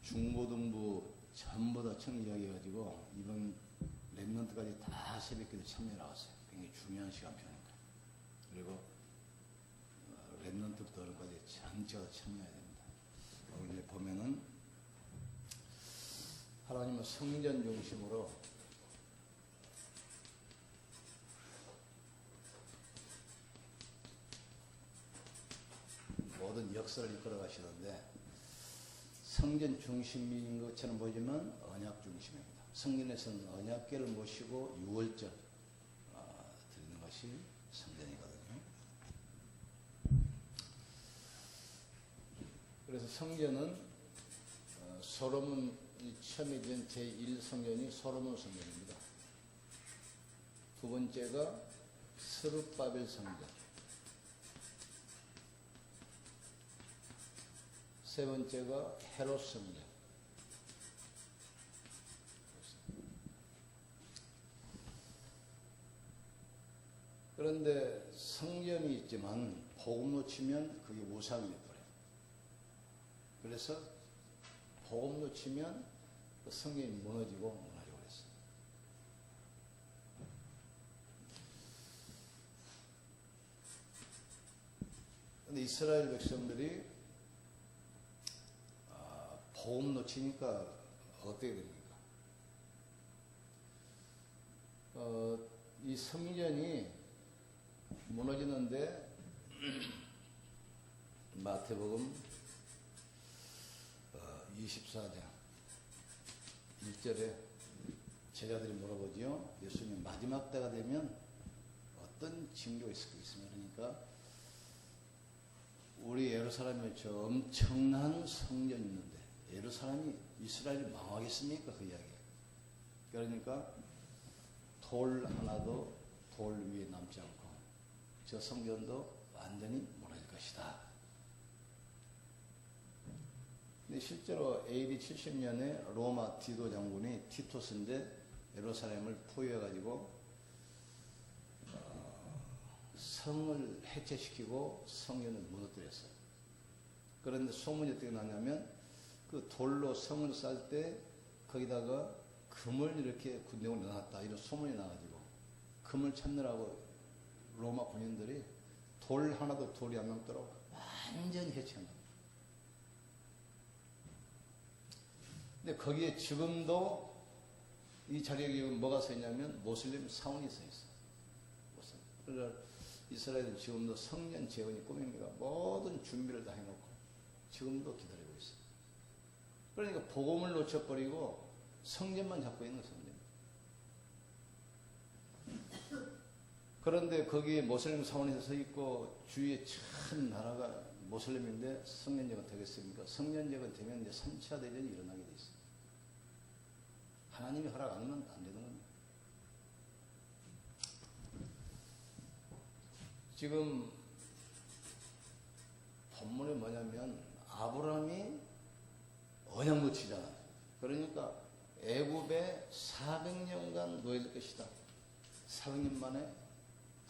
중고등부 전부 다 청지하게해가지고 이번 랩런트까지 다 새벽기도 참여 나왔어요. 굉장히 중요한 시간표니까. 그리고 랩런트부터 어른까지 전체가 다 참여해야 됩니다. 여기 이제 보면은 하나님은 성전 중심으로 모든 역사를 이끌어 가시는데 성전 중심인 것처럼 보이지만 언약 중심입니다. 성전에서는 언약궤를 모시고 유월절 드리는 것이 성전이거든요. 그래서 성전은 솔로몬이 처음에 된 제1성전이 솔로몬 성전입니다. 두 번째가 스룹바벨 성전, 세 번째가 헤롯 성전. 그런데 성전이 있지만 복음 놓치면 그게 우상이 돼버려요. 그래서 복음 놓치면 그 성전이 무너지고 그랬어요. 그런데 이스라엘 백성들이 복음 놓치니까 어떻게 됩니까? 이 성전이 무너지는데 마태복음 24장 1절에 제자들이 물어보지요. 예수님 마지막 때가 되면 어떤 징조가 있을 것 있습니까? 그러니까 우리 예루살렘에 저 엄청난 성전이 있는데 예루살렘이 이스라엘이 망하겠습니까? 그 이야기. 그러니까 돌 하나도 돌 위에 남지 않고 저 성전도 완전히 무너질 것이다. 근데 실제로 AD 70년에 로마 디도 장군이 티토스인데 예루살렘을 포위해가지고 성을 해체시키고 성전을 무너뜨렸어요. 그런데 소문이 어떻게 나냐면 그 돌로 성을 쌓을 때 거기다가 금을 이렇게 군대에 넣어놨다 이런 소문이 나가지고 금을 찾느라고 로마 군인들이 돌 하나도 돌이 안 남도록 완전히 해체한 겁니다. 근데 거기에 지금도 이 자리에 뭐가 서 있냐면 모슬림 사원이 서 있어요. 그래서 이스라엘은 지금도 성전 재건이 꿈입니다. 모든 준비를 다 해놓고 지금도 기다리고 있어요. 그러니까 복음을 놓쳐버리고 성전만 잡고 있는 성전. 그런데 거기에 모슬림 사원이 서 있고 주위에 큰 나라가 모슬림인데 성전제가 되겠습니까? 성전제가 되면 이제 3차 대전이 일어나게 돼 있어요. 하나님이 허락 안 하면 안 되는 겁니다. 지금 본문이 뭐냐면 아브라함이 언약 놓치잖아요. 그러니까 애굽에 400년간 노예될 것이다. 400년 만에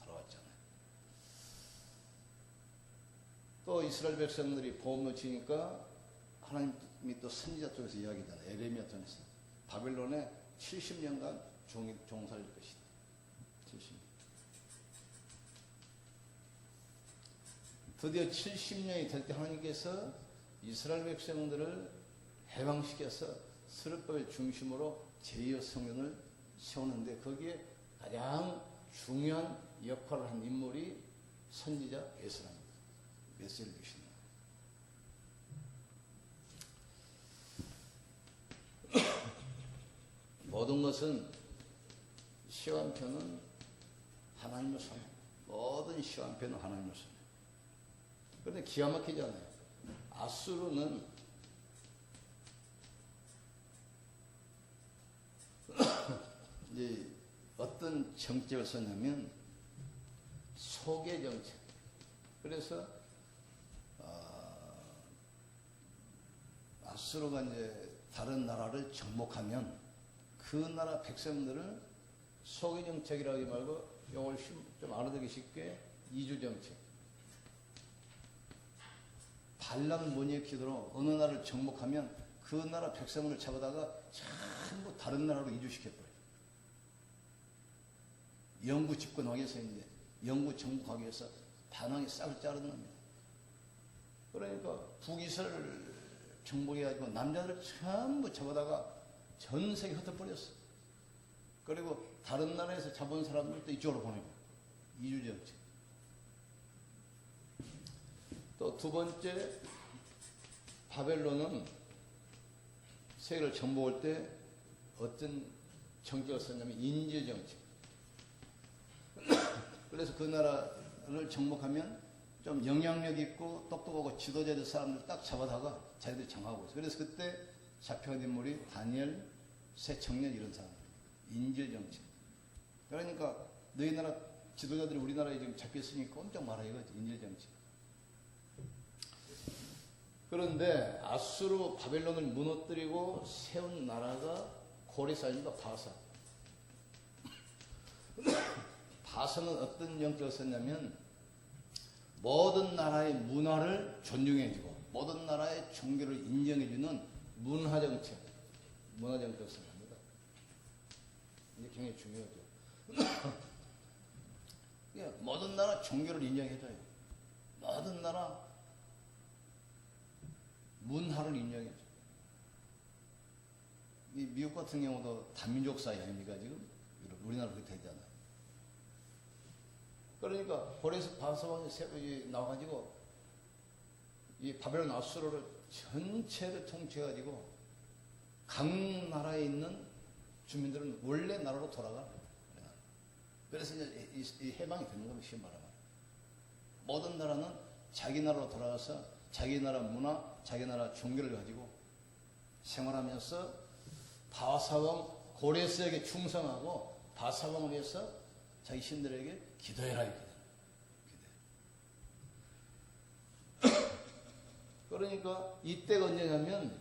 돌아왔잖아요. 또 이스라엘 백성들이 복음 놓치니까 하나님이 또 선지자 쪽에서 이야기잖아요. 에레미야 통해서 바벨론에 70년간 종살일 것이다. 70년. 드디어 70년이 될 때 하나님께서 이스라엘 백성들을 해방시켜서 스룹바벨 중심으로 제2의 성전을 세우는데 거기에 가장 중요한 역할을 한 인물이 선지자 에스라입니다. 메시지를 주신 모든 것은 시간표는 하나님의 손. 모든 시간표는 하나님의 손. 그런데 기가 막히잖아요. 아수르는 이제 어떤 정책을 썼냐면 소개 정책. 그래서 아수르가 이제 다른 나라를 정복하면 그 나라 백성들을 소개 정책이라고 하지 말고 이걸 좀 알아듣기 쉽게 이주 정책. 반란 문의의 기도로 어느 나라를 정복하면 그 나라 백성을 잡아다가 전부 다른 나라로 이주시켜버려요. 영구 집권하기 위해서 이제 영구 정복하기 위해서 반항에 싹을 자르는 겁니다. 그러니까 북이스라엘 정복해가지고 남자들을 전부 잡아다가 전 세계 흩어버렸어. 그리고 다른 나라에서 잡은 사람들도 이쪽으로 보내고 이주정책. 또 두 번째, 바벨론은 세계를 정복할 때 어떤 정책을 썼냐면 인지정책. 그래서 그 나라를 정복하면 좀 영향력 있고 똑똑하고 지도자들 사람들 딱 잡아다가 자기들이 정하고 있어요. 그래서 그때 잡혀간 인물이 다니엘, 새 청년 이런 사람. 인질정책. 그러니까 너희 나라 지도자들이 우리나라에 지금 잡혔으니까 꼼짝 말아 이거지. 인질정책. 그런데 아수르 바벨론을 무너뜨리고 세운 나라가 고레스아닙니다. 바사. 바사는 어떤 정책을 썼냐면 모든 나라의 문화를 존중해주고 모든 나라의 종교를 인정해주는 문화정책, 문화정책을 쓴답니다. 이게 굉장히 중요하죠. 모든 나라 종교를 인정해줘요. 모든 나라 문화를 인정해줘. 이 미국 같은 경우도 다민족 사회 아닙니까 지금? 우리나라 그렇게 되잖아요. 그러니까 고레스 바사왕이 나와가지고 이 바벨론 아수르를 전체를 통치해가지고 각 나라에 있는 주민들은 원래 나라로 돌아가. 그래서 이제 이 해방이 되는 겁니다. 쉬운 말하면. 모든 나라는 자기 나라로 돌아가서 자기 나라 문화, 자기 나라 종교를 가지고 생활하면서 바사왕 고레스에게 충성하고 바사왕을 위해서 자기 신들에게 기도해라 이거든. 그러니까 이때가 언제냐면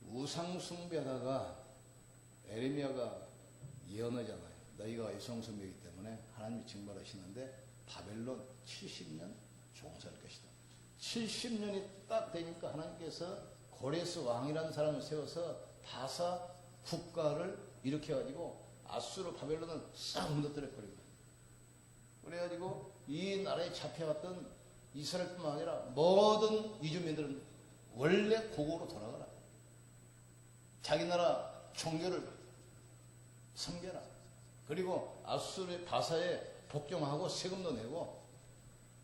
우상숭배하다가 에레미야가 예언하잖아요. 너희가 이성숭배이기 때문에 하나님이 징벌하시는데 바벨론 70년 종살할 것이다. 70년이 딱 되니까 하나님께서 고레스 왕이라는 사람을 세워서 바사 국가를 일으켜가지고 아수르 바벨론을 싹 무너뜨려버린 거예요. 그래가지고 이 나라에 잡혀왔던 이스라엘뿐만 아니라 모든 이주민들은 원래 고국으로 돌아가라. 자기 나라 종교를 섬겨라. 그리고 아수르 바사에 복종하고 세금도 내고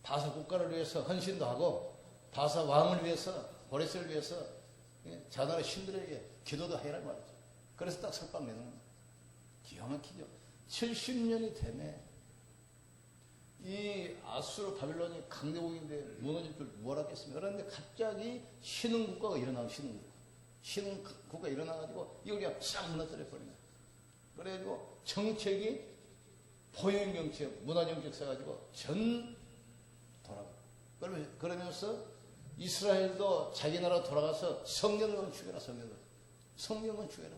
바사 국가를 위해서 헌신도 하고 바사 왕을 위해서 고레스를 위해서 자나라 신들에게 기도도 해라 말이죠. 그래서 딱 석방 내는 겁니다. 기가 막히죠. 70년이 되네. 이 아수르 바빌론이 강대국인데 무너질 줄 뭘 하겠습니까? 그런데 갑자기 신흥 국가가 일어나고 신흥 국가가 일어나가지고 이걸 그냥 싹 무너뜨려 버린 거예요. 그래가지고 정책이 포용 정책, 문화 정책 써가지고 전 돌아가. 그러면서 이스라엘도 자기 나라 돌아가서 성경을 죽여라, 성경을 죽여라.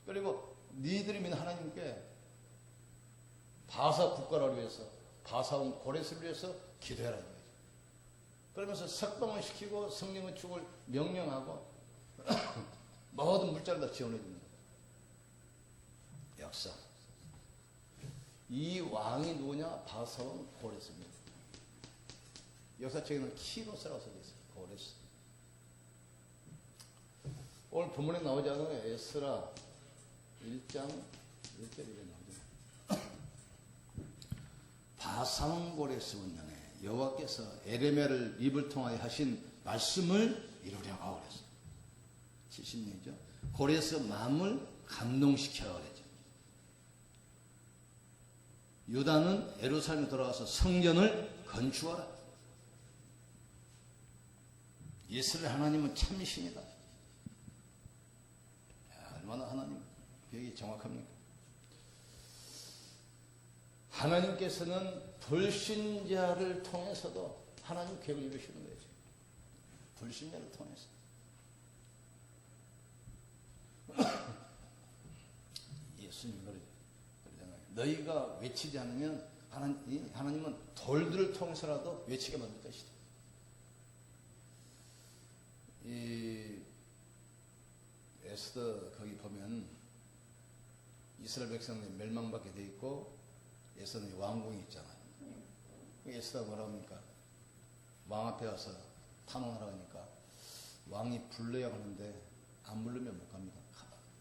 그리고 니들이 믿는 하나님께 바사 국가를 위해서, 바사온 고레스를 위해서 기도해라. 그러면서 석방을 시키고 성령의 축을 명령하고 모든 물자를 다 지원해 줍니다. 역사. 이 왕이 누구냐? 바사온 고레스입니다. 역사책에는 키로스라고 써져 있어요. 고레스. 오늘 본문에 나오지 않아요? 에스라 1장 1절에 나오죠. 바사온 고레스 운명에 여호와께서 에레미야를 입을 통하여 하신 말씀을 이루려고 그랬어요. 70년이죠. 고레스 마음을 감동시켜 그랬죠. 유다는 예루살렘에 돌아가서 성전을 건축하라. 이스라엘 하나님은 참신이다. 얼마나 하나님 계획이 정확합니까? 하나님께서는 불신자를 통해서도 하나님 계획을 이루시는 거예요. 불신자를 통해서. 예수님 그러잖아요. 너희가 외치지 않으면 하나님은 돌들을 통해서라도 외치게 만들 것이다. 이 에스더 거기 보면 이스라엘 백성들이 멸망받게 돼 있고 에스더는 왕궁이 있잖아요. 에스더가 뭐라고 합니까? 왕 앞에 와서 탄원하라고 하니까 왕이 불러야 하는데 안 부르면 못 갑니다.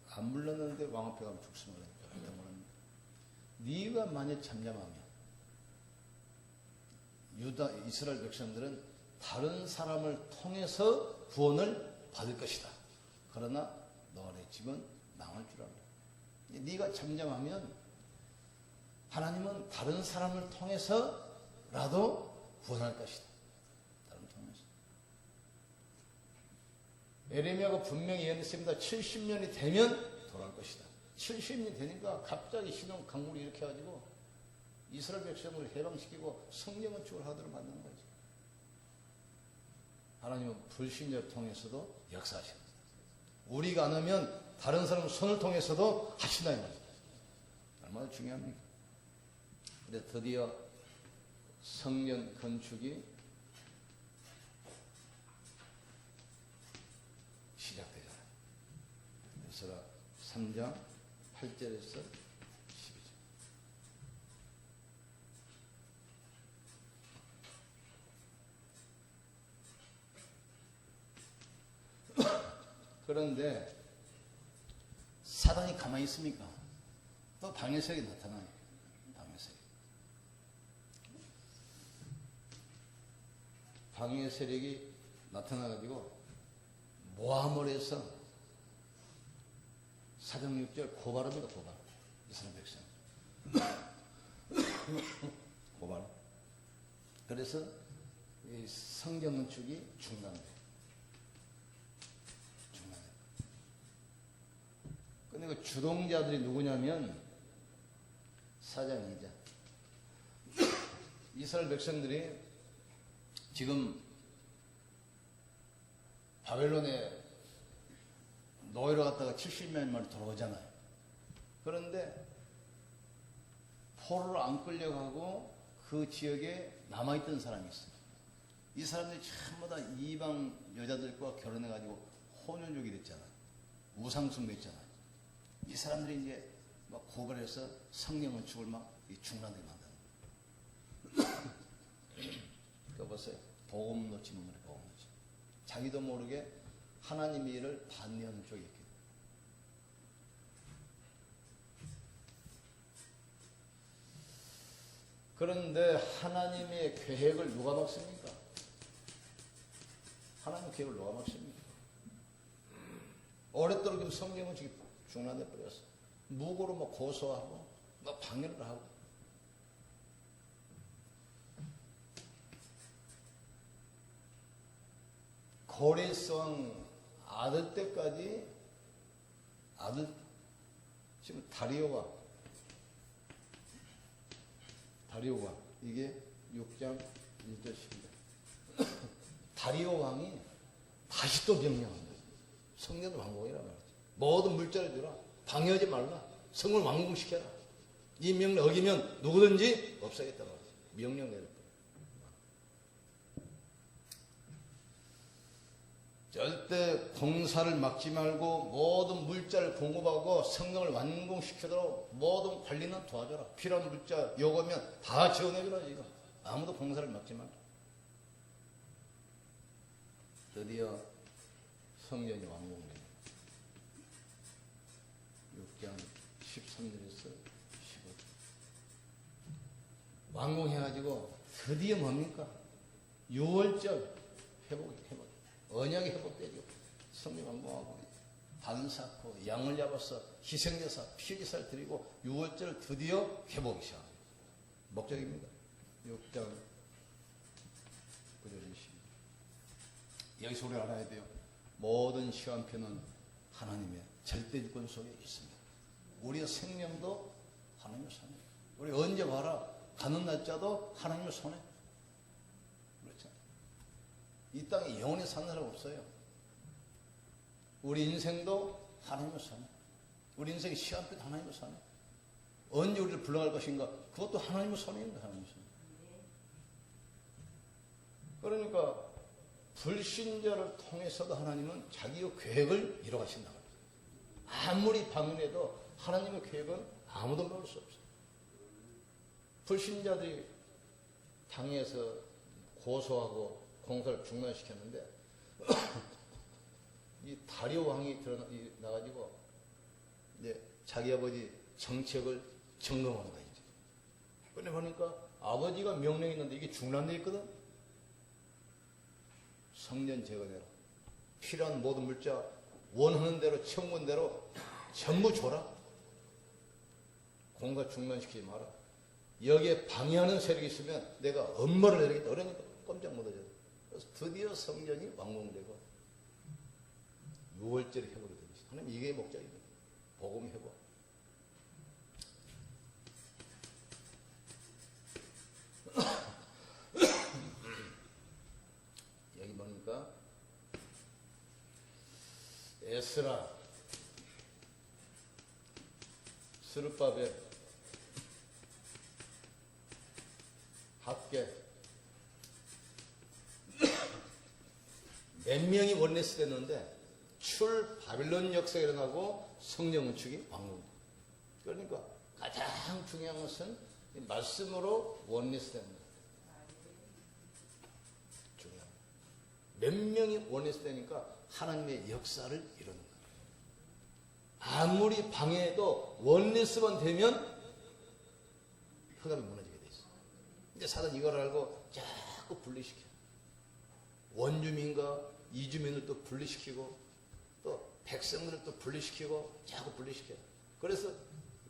안 불렀는데 왕 앞에 가면 죽습니다. 그러니까 뭐랍니까? 네가 만약 잠잠하면 유다 이스라엘 백성들은 다른 사람을 통해서 구원을 받을 것이다. 그러나 너네 집은 망할 줄 알아. 네가 잠잠하면 하나님은 다른 사람을 통해서라도 구원할 것이다. 다른 통해서. 에레미야가 분명히 예언했습니다. 70년이 되면 돌아올 것이다. 70년이 되니까 갑자기 신혼 강물이 이렇게 해가지고 이스라엘 백성을 해방시키고 성령 건축을 하도록 만드는 거죠. 하나님은 불신자를 통해서도 역사하십니다. 우리가 안 하면 다른 사람 손을 통해서도 하신다 이 말이죠. 얼마나 중요합니까? 근데 드디어 성전 건축이 시작되잖아요. 에스라 3장 8절에서 12절. 그런데 사단이 가만히 있습니까? 또 방해 세력이 나타나요. 방해 세력. 방해 세력이 나타나가지고 모함을 해서 사장 6절 고발합니다. 고발. 이스라엘 백성. 고발. 그래서 이 성경 건축이 중단돼요. 근데 그 주동자들이 누구냐면 사장 2장. 이스라엘 백성들이 지금 바벨론에 노예로 갔다가 70년 만에 돌아오잖아요. 그런데 포로로 안 끌려가고 그 지역에 남아있던 사람이 있어요. 이 사람들이 전부 다 이방 여자들과 결혼해가지고 혼혈족이 됐잖아요. 우상숭배 했잖아요. 이 사람들이 이제 막 고발해서 성령 건축을 막 중단되게 만드는. 그거 보세요. 복음 놓치는 거예요. 복음 놓치. 자기도 모르게 하나님의 일을 반대하는 쪽이 있거든요. 그런데 하나님의 계획을 누가 막습니까? 하나님의 계획을 누가 막습니까? 오랫도록 성경 건축이 중단돼 버렸어. 무고로 뭐 고소하고 뭐 방해를 하고. 고레스왕 아들 때까지 아들 지금 다리오가 이게 6장 1절입니다. 다리오 왕이 다시 또 명령합니다. 성전을 완공해라 말이지. 모든 물자를 주라. 방해하지 말라. 성을 완공시켜라. 이 명령 어기면 누구든지 없애겠다 말이지. 명령 내렸다. 절대 공사를 막지 말고 모든 물자를 공급하고 성경을 완공시키도록 모든 관리는 도와줘라. 필요한 물자 요구하면 다 지원해주라. 이거 아무도 공사를 막지 말라. 드디어 성전이 완공됩니다. 6장 13절에서 15절 완공해가지고 드디어 뭡니까? 6월절 회복 언약이 회복되죠. 성령 완공하고 단사코 양을 잡아서 희생제사 피제사를 드리고 6월절 드디어 회복이 시작합니다. 목적입니다. 6장 9절 20절. 여기서 우리 알아야 돼요. 모든 시간표는 하나님의 절대주권 속에 있습니다. 우리의 생명도 하나님의 손에. 우리 언제 봐라. 가는 날짜도 하나님의 손에. 그렇죠. 이 땅에 영원히 사는 사람 없어요. 우리 인생도 하나님의 손에. 우리 인생의 시간표도 하나님의 손에. 언제 우리를 불러갈 것인가? 그것도 하나님의 손입니다. 하나님의 손에. 그러니까 불신자를 통해서도 하나님은 자기의 계획을 이뤄가신다. 아무리 방문해도 하나님의 계획은 아무도 막을 수 없어요. 불신자들이 당에서 고소하고 공사를 중단시켰는데 이 다리오 왕이 나가지고 이제 자기 아버지 정책을 점검하는 거예요. 근데 보니까 아버지가 명령했는데 이게 중단돼 있거든. 성전 제거대로 필요한 모든 물자 원하는 대로 청문대로 전부 줘라. 공사 중단시키지 마라. 여기에 방해하는 세력이 있으면 내가 엄벌을 내리겠다. 그러니까 꼼짝 못하죠. 그래서 드디어 성전이 완공되고 6월절에 회복이 되죠. 하나님 이게 목적입니다. 복음 회복. 여기 보니까 에스라, 스룹바벨, 학계 몇 명이 원내스 됐는데 출 바빌론 역사가 일어나고 성령 건축이 완공됩니다. 그러니까 가장 중요한 것은 이 말씀으로 원내스 되는 거예요. 중요한. 몇 명이 원내스 되니까 하나님의 역사를 이루는 거예요. 아무리 방해해도 원내스만 되면 흑암이 무너지게 돼 있어요. 이제 사단 이걸 알고 자꾸 분리시켜. 원주민과 이주민을 또 분리시키고 또 백성들을 또 분리시키고 자꾸 분리시켜. 그래서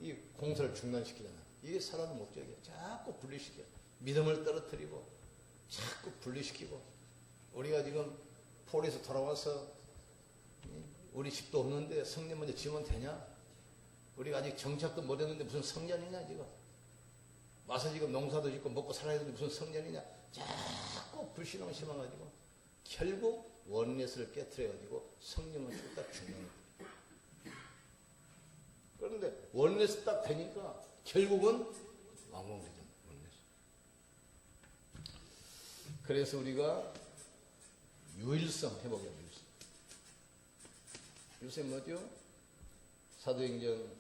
이 공사를 중단시키잖아. 이게 사단의 목적이야. 자꾸 분리시켜. 믿음을 떨어뜨리고 자꾸 분리시키고. 우리가 지금 폴에서 돌아와서 우리 집도 없는데 성전 먼저 지으면 되냐? 우리가 아직 정착도 못했는데 무슨 성전이냐 지금? 와서 지금 농사도 짓고 먹고 살아야 되는데 무슨 성전이냐? 자꾸 불신앙 심어가지고 결국 원내스를 깨트려가지고 성령을 딱 죽는 거예요. 그런데 원내스 딱 되니까 결국은 완공되죠. 원내스. 그래서 우리가 유일성 회복해야 돼요. 요새 뭐죠? 사도행전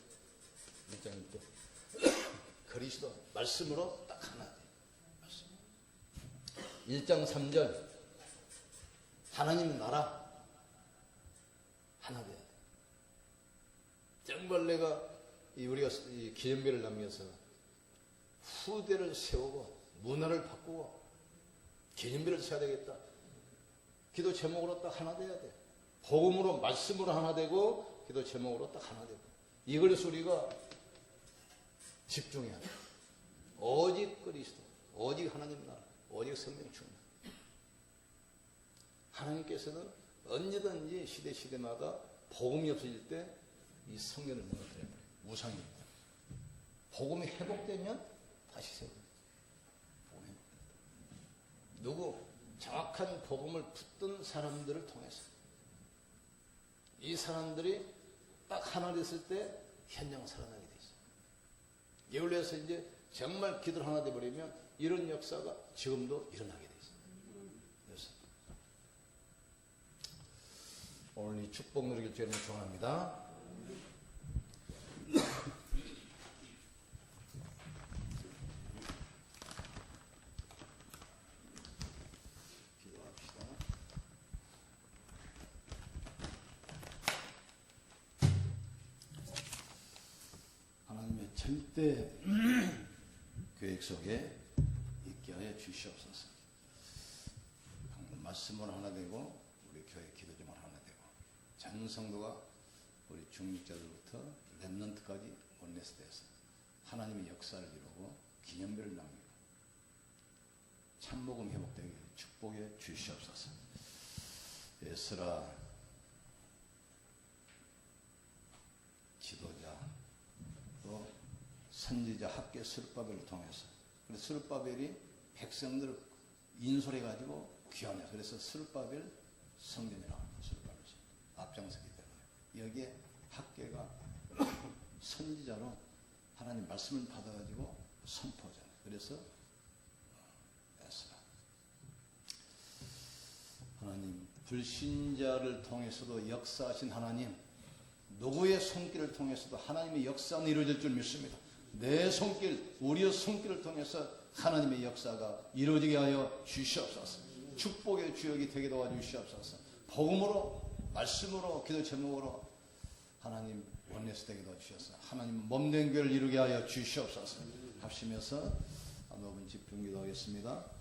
1장 1절 그리스도 말씀으로 딱 하나 돼요. 말씀. 1장 3절 하나님 나라 하나 돼야 돼. 정말 내가 우리가 기념비를 남겨서 후대를 세우고 문화를 바꾸고 기념비를 세워야 되겠다. 기도 제목으로 딱 하나 돼야 돼. 복음으로 말씀으로 하나 되고 기도 제목으로 딱 하나 되고 이걸 우리가 집중해야 돼. 오직 그리스도, 오직 하나님 나라, 오직 성령 충만. 하나님께서는 언제든지 시대마다 복음이 없어질 때 이 성령을 무너뜨려요. 우상입니다. 복음이 회복되면 다시 세워요. 누구? 정확한 복음을 붙든 사람들을 통해서 이 사람들이 딱 하나 됐을 때 현장 살아나게 돼 있어요. 이걸로 해서 이제 정말 기도를 하나 돼버리면 이런 역사가 지금도 일어나게 돼 있어요. 그래서 오늘 이 축복 누리길 주님 축원합니다. 절대 계획 속에 있게 하여 주시옵소서. 말씀으로 하나 되고 우리 교회 기도점으로 하나 되고 전 성도가 우리 중직자들부터 렘넌트까지 원내스돼서 하나님의 역사를 이루고 기념비를 남기고 참복음 회복되게 축복해 주시옵소서. 에스라 지도자 또 선지자 학계 스룹바벨을 통해서 그래서 스룹바벨이 백성들을 인솔해가지고 귀환해서 그래서 스룹바벨 성전이라고 합니다. 스룹바벨 앞장서기 때문에 여기에 학계가 선지자로 하나님 말씀을 받아가지고 선포잖아요. 그래서 에스라 하나님 불신자를 통해서도 역사하신 하나님 누구의 손길을 통해서도 하나님의 역사는 이루어질 줄 믿습니다. 내 손길, 우리의 손길을 통해서 하나님의 역사가 이루어지게 하여 주시옵소서. 축복의 주역이 되게 도와주시옵소서. 복음으로, 말씀으로, 기도 제목으로 하나님 원내스 되게 도와주셔서 하나님 몸된 교회를 이루게 하여 주시옵소서. 합심해서 한번 집중 기도하겠습니다.